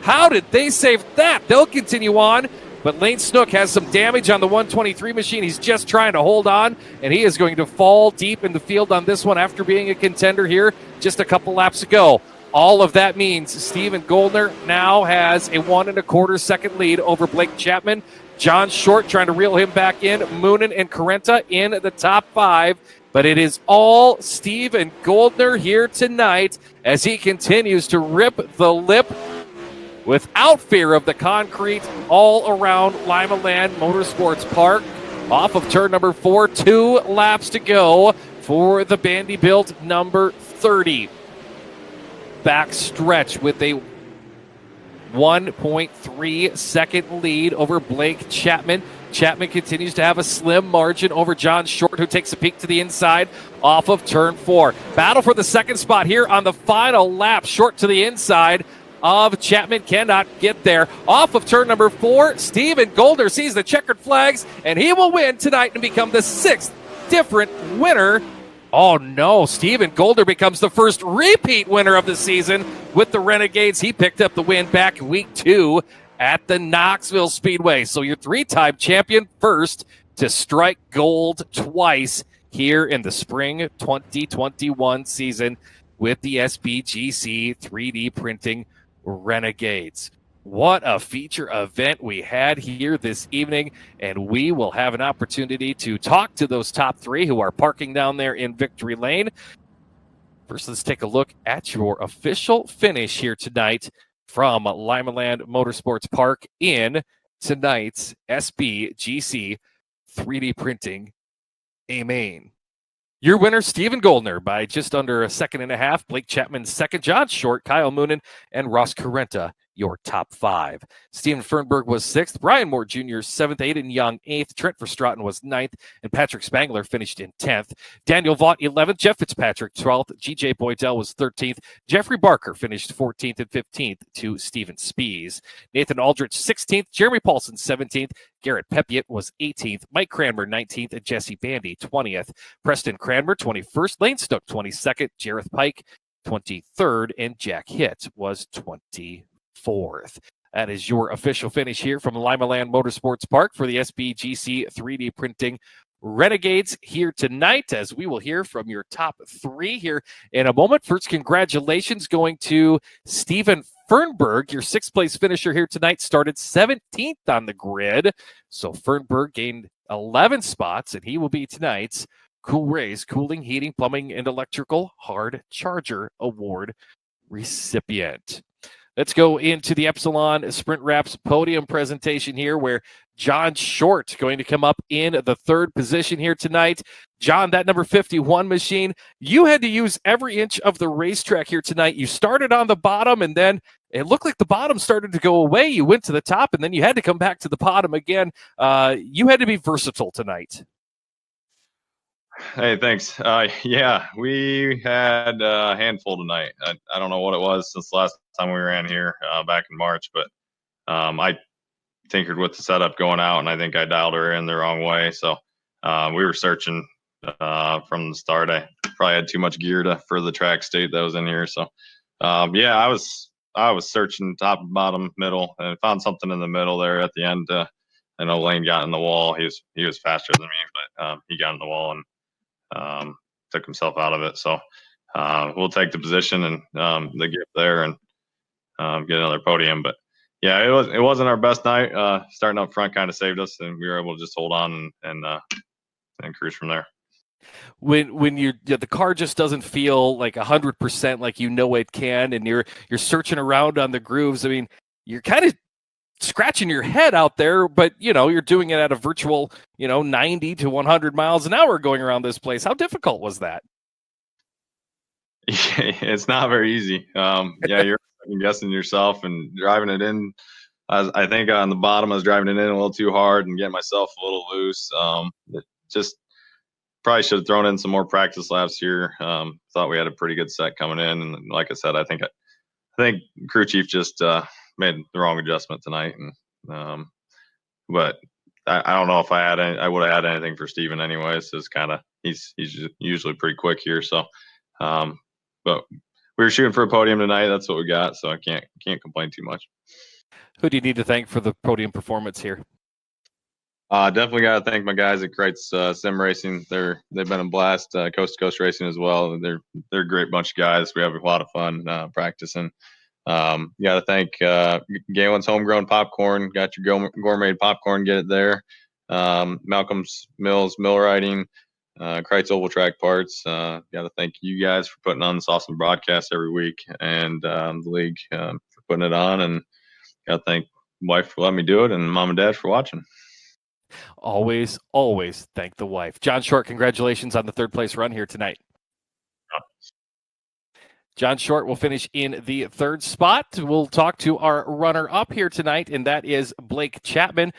How did they save that? They'll continue on. But Lane Snook has some damage on the 123 machine. He's just trying to hold on, and he is going to fall deep in the field on this one after being a contender here just a couple laps ago. All of that means Steven Goldner now has a 1 1/4 second lead over Blake Chapman. John Short trying to reel him back in. Moonen and Carenta in the top 5. But it is all Steven Goldner here tonight as he continues to rip the lip without fear of the concrete all around Limaland Motorsports Park. Off of turn number 4, 2 laps to go for the Bandy build number 30. Back stretch with a 1.3 second lead over Blake Chapman. Chapman continues to have a slim margin over John Short, who takes a peek to the inside off of turn 4. Battle for the second spot here on the final lap. Short to the inside of Chapman, cannot get there. Off of turn number 4, Steven Goldner sees the checkered flags, and he will win tonight and become the 6th different winner. Oh no, Steven Goldner becomes the first repeat winner of the season with the Renegades. He picked up the win back in week 2 at the Knoxville Speedway. So your 3-time champion, first to strike gold twice here in the spring 2021 season with the SBGC 3D printing Renegades. What a feature event we had here this evening, and we will have an opportunity to talk to those top 3 who are parking down there in Victory Lane. First, let's take a look at your official finish here tonight from Limaland Motorsports Park in tonight's SBGC 3D printing A-Main. Your winner, Steven Goldner, by just under a second and a half. Blake Chapman, second. John Short, Kyle Moonen, and Ross Carenta, your top 5. Steven Fernberg was 6th. Brian Moore Jr., 7th. Aiden Young, 8th. Trent Verstraeten was 9th. And Patrick Spangler finished in 10th. Daniel Vaught, 11th. Jeff Fitzpatrick, 12th. G.J. Boydell was 13th. Jeffrey Barker finished 14th and 15th to Steven Spees. Nathan Aldrich, 16th. Jeremy Paulson, 17th. Garrett Pepiot was 18th. Mike Cranmer, 19th. And Jesse Bandy, 20th. Preston Cranmer, 21st. Lane Snook, 22nd. Jareth Pike, 23rd. And Jack Hitt was 24th. That is your official finish here from Limaland Motorsports Park for the SBGC 3D printing Renegades here tonight, as we will hear from your top 3 here in a moment. First, congratulations going to Steven Fernberg, your 6th place finisher here tonight, started 17th on the grid. So Fernberg gained 11 spots, and he will be tonight's Cool Rays Cooling, Heating, Plumbing, and Electrical Hard Charger Award recipient. Let's go into the Epsilon Sprint Wraps podium presentation here, where John Short going to come up in the 3rd position here tonight. John, that number 51 machine, you had to use every inch of the racetrack here tonight. You started on the bottom, and then it looked like the bottom started to go away. You went to the top, and then you had to come back to the bottom again. You had to be versatile tonight. Hey, thanks. Yeah, we had a handful tonight. I don't know what it was since the last time we ran here back in March, but I tinkered with the setup going out, and I think I dialed her in the wrong way. So we were searching from the start. I probably had too much gear for the track state that was in here. So yeah, I was searching top, bottom, middle, and found something in the middle there at the end. I know Lane got in the wall. He was faster than me, but he got in the wall and took himself out of it. So we'll take the position and the gift there and get another podium. But yeah, it wasn't our best night. Starting up front kind of saved us, and we were able to just hold on and cruise from there. When the car just doesn't feel like 100% like it can, and you're searching around on the grooves. I mean, you're kind of scratching your head out there, but you're doing it at a virtual 90 to 100 miles an hour going around this place. How difficult was that? It's not very easy. Yeah, you're guessing yourself and driving it in. I think on the bottom I was driving it in a little too hard and getting myself a little loose. Just probably should have thrown in some more practice laps here. Thought we had a pretty good set coming in, and like I said, I think crew chief just made the wrong adjustment tonight. And but I don't know if I would have had anything for Steven anyways. It's kind of he's usually pretty quick here. So, but we were shooting for a podium tonight. That's what we got. So I can't complain too much. Who do you need to thank for the podium performance here? Definitely got to thank my guys at Kreitz Sim Racing. They've been a blast. Coast to Coast Racing as well. They're a great bunch of guys. We have a lot of fun practicing. Got to thank Galen's Homegrown Popcorn. Got your gourmet popcorn. Get it there. Malcolm's Mills Mill Riding. Kreitz Oval Track Parts. Got to thank you guys for putting on this awesome broadcast every week, and the league for putting it on. And got to thank wife for letting me do it, and mom and dad for watching. Always thank the wife. John Short, congratulations on the third place run here tonight. John Short will finish in the third spot. We'll talk to our runner-up here tonight, and that is Blake Chapman.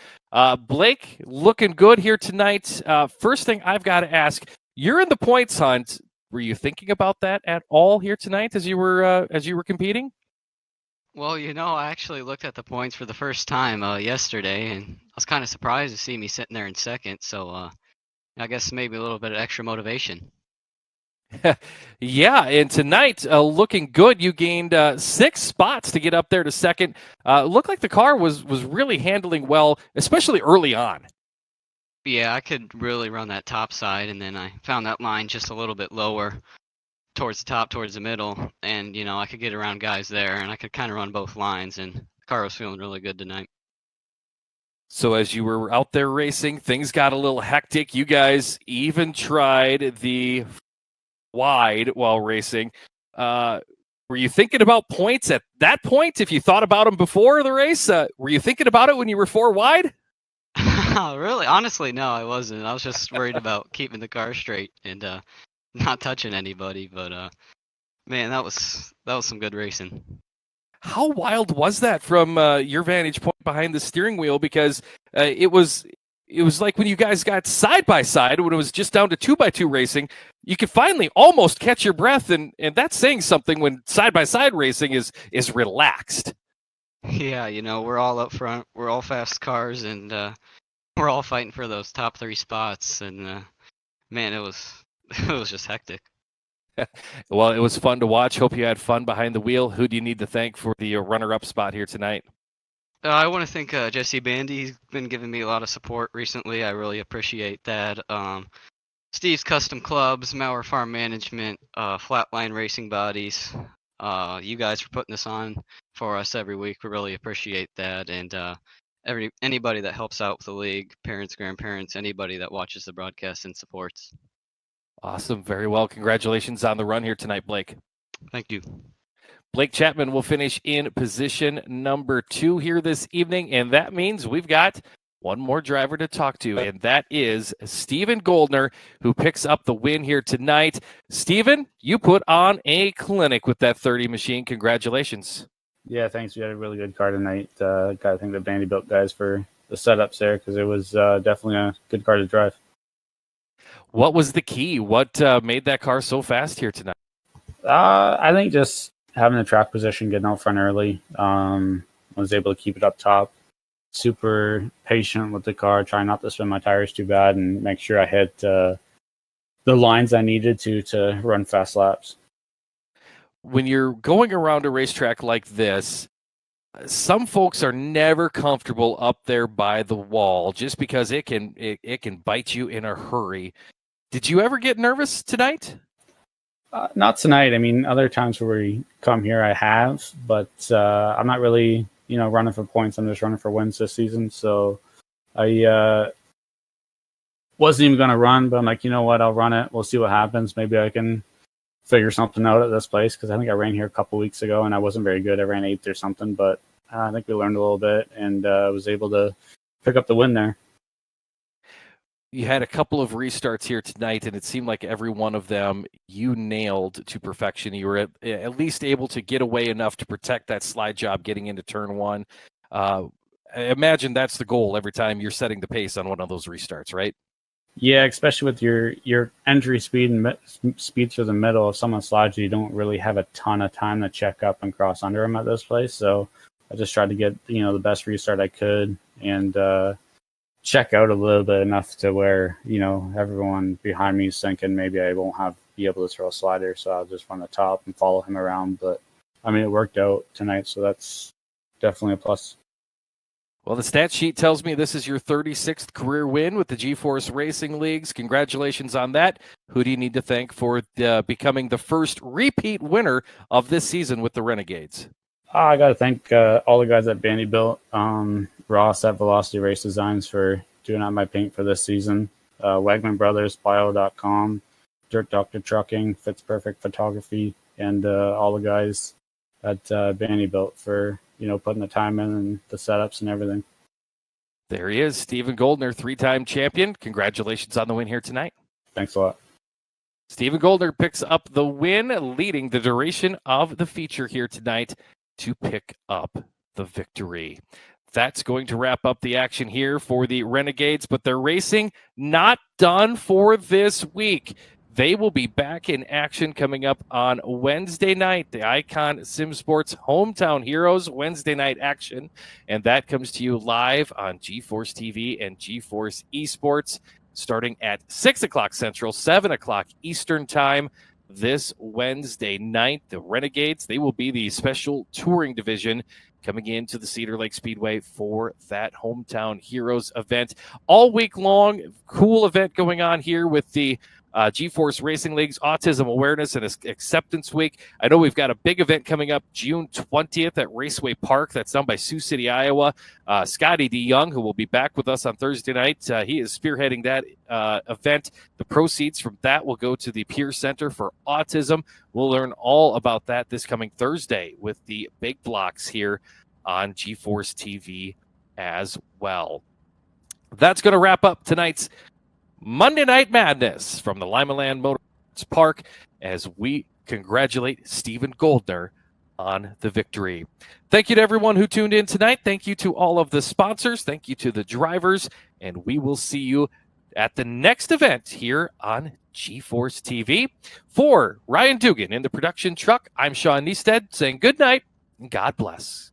Blake, looking good here tonight. First thing I've got to ask, you're in the points hunt. Were you thinking about that at all here tonight as you were competing? Well, I actually looked at the points for the first time yesterday, and I was kind of surprised to see me sitting there in second. So I guess maybe a little bit of extra motivation. Yeah, and tonight, looking good. You gained 6 spots to get up there to second. Looked like the car was really handling well, especially early on. Yeah, I could really run that top side, and then I found that line just a little bit lower towards the top, towards the middle, and I could get around guys there, and I could kind of run both lines, and the car was feeling really good tonight. So as you were out there racing, things got a little hectic. You guys even tried the wide while racing. Were you thinking about points at that point? If you thought about them before the race, were you thinking about it when you were 4 wide? Really? Honestly, no, I wasn't. I was just worried about keeping the car straight and not touching anybody. But man, that was some good racing. How wild was that from your vantage point behind the steering wheel? Because it was like when you guys got side by side, when it was just down to 2x2 racing, you could finally almost catch your breath, and that's saying something when side by side racing is relaxed. Yeah, we're all up front, we're all fast cars, and we're all fighting for those top 3 spots. And man, it was just hectic. Well, it was fun to watch. Hope you had fun behind the wheel. Who do you need to thank for the runner-up spot here tonight? I want to thank Jesse Bandy. He's been giving me a lot of support recently. I really appreciate that. Steve's Custom Clubs, Mauer Farm Management, Flatline Racing Bodies. You guys for putting this on for us every week. We really appreciate that. And anybody that helps out with the league, parents, grandparents, anybody that watches the broadcast and supports. Awesome. Very well. Congratulations on the run here tonight, Blake. Thank you. Blake Chapman will finish in position number 2 here this evening, and that means we've got one more driver to talk to, and that is Steven Goldner, who picks up the win here tonight. Steven, you put on a clinic with that 30 machine. Congratulations. Yeah, thanks. We had a really good car tonight. Got to thank the Vanderbilt guys for the setups there because it was definitely a good car to drive. What was the key? What made that car so fast here tonight? I think just having the track position, getting out front early, was able to keep it up top. Super patient with the car, trying not to spin my tires too bad, and make sure I hit the lines I needed to run fast laps. When you're going around a racetrack like this, some folks are never comfortable up there by the wall just because it can bite you in a hurry. Did you ever get nervous tonight? Not tonight. I mean, other times where we come here, I have, but I'm not really, running for points. I'm just running for wins this season. So I wasn't even going to run, but I'm like, you know what? I'll run it. We'll see what happens. Maybe I can figure something out at this place because I think I ran here a couple weeks ago and I wasn't very good. I ran 8th or something, but I think we learned a little bit and was able to pick up the win there. You had a couple of restarts here tonight, and it seemed like every one of them you nailed to perfection. You were at least able to get away enough to protect that slide job getting into turn one. I imagine that's the goal every time you're setting the pace on one of those restarts, right? Yeah, especially with your entry speed and speed through the middle. If someone slides you, you don't really have a ton of time to check up and cross under them at this place. So I just tried to get the best restart I could and check out a little bit enough to where everyone behind me is thinking maybe I won't be able to throw a slider, so I'll just run the top and follow him around. But I mean, it worked out tonight, so that's definitely a plus. Well, the stat sheet tells me this is your 36th career win with the GForce Racing Leagues. Congratulations on that. Who do you need to thank for becoming the first repeat winner of this season with the Renegades? I got to thank all the guys at Vanderbilt, Ross at Velocity Race Designs for doing out my paint for this season, Wegman Brothers, Bio.com, Dirt Doctor Trucking, Fits Perfect Photography, and all the guys at Vanderbilt for putting the time in and the setups and everything. There he is, Stephen Goldner, 3-time champion. Congratulations on the win here tonight. Thanks a lot. Stephen Goldner picks up the win, leading the duration of the feature here tonight to pick up the victory. That's going to wrap up the action here for the Renegades, but their racing not done for this week. They will be back in action coming up on Wednesday night, the Icon Sim Sports Hometown Heroes Wednesday night action. And that comes to you live on GeForce TV and GeForce Esports starting at 6 o'clock Central, 7 o'clock Eastern Time this Wednesday night. The Renegades, they will be the special touring division coming into the Cedar Lake Speedway for that Hometown Heroes event. All week long, cool event going on here with the GeForce Racing League's Autism Awareness and Acceptance Week. I know we've got a big event coming up June 20th at Raceway Park. That's down by Sioux City, Iowa. Scotty D. Young, who will be back with us on Thursday night, he is spearheading that event. The proceeds from that will go to the Peer Center for Autism. We'll learn all about that this coming Thursday with the big blocks here on GeForce TV as well. That's going to wrap up tonight's Monday Night Madness from the Limaland Motorsports Park as we congratulate Stephen Goldner on the victory. Thank you to everyone who tuned in tonight. Thank you to all of the sponsors. Thank you to the drivers. And we will see you at the next event here on GeForce TV. For Ryan Dugan in the production truck, I'm Sean Neested saying good night and God bless.